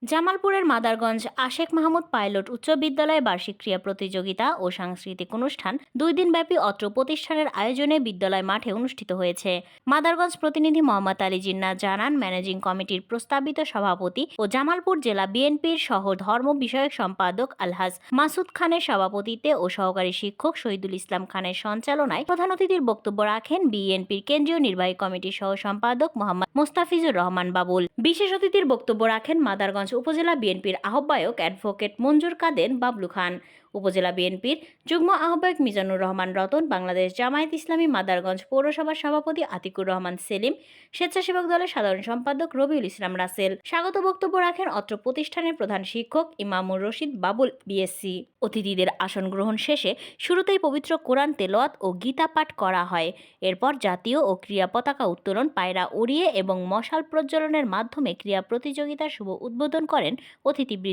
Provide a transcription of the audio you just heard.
জামালপুরের মাদারগঞ্জ আশেক মাহমুদ পাইলট উচ্চ বিদ্যালয়ে বার্ষিক ক্রীড়া প্রতিযোগিতা ও সাংস্কৃতিক অনুষ্ঠান 2 দিনব্যাপী অত্র প্রতিষ্ঠানের আয়োজনে বিদ্যালয় মাঠে অনুষ্ঠিত হয়েছে। মাদারগঞ্জ প্রতিনিধি মোহাম্মদ আলী জিন্নাহ জানান, ম্যানেজিং কমিটির প্রস্তাবিত সভাপতি ও জামালপুর জেলা বিএনপির সহ ধর্ম বিষয়ক সম্পাদক আলহাজ মাসুদ খানের সভাপতিত্বে ও সহকারী শিক্ষক শহীদুল ইসলাম খানের সঞ্চালনায় প্রধান অতিথির বক্তব্য রাখেন বিএনপির কেন্দ্রীয় নির্বাহী কমিটির সহ সম্পাদক মোহাম্মদ মোস্তাফিজুর রহমান বাবুল। বিশেষ অতিথির বক্তব্য রাখেন মাদারগঞ্জ উপজেলা বিএনপির আহ্বায়ক অ্যাডভোকেট মঞ্জুর কাদের বাবলু খান, উপজেলা বিএনপির যুগ্ম আহ্বায়ক মিজানুর রহমান রতন, বাংলাদেশ জামায়াত ইসলামী মাদারগঞ্জ পৌরসভার সভাপতি আতিকুর রহমান সেলিম, স্বেচ্ছাসেবক দলের সাধারণ সম্পাদক রবিউল ইসলাম রাসেল। স্বাগত বক্তব্য রাখেন অত্র প্রতিষ্ঠানের প্রধান শিক্ষক ইমামুর রশিদ বাবুল বিএসসি। অতিথিদের আসন গ্রহণ শেষে শুরুতেই পবিত্র কোরআন তেলাওয়াত ও গীতা পাঠ করা হয়। এরপর জাতীয় ও ক্রীড়া পতাকা উত্তোলন, পায়রা উড়িয়ে এবং মশাল প্রজ্বলনের মাধ্যমে ক্রীড়া প্রতিযোগিতার শুভ উদ্বোধন করেন অতিথিবৃন্দ।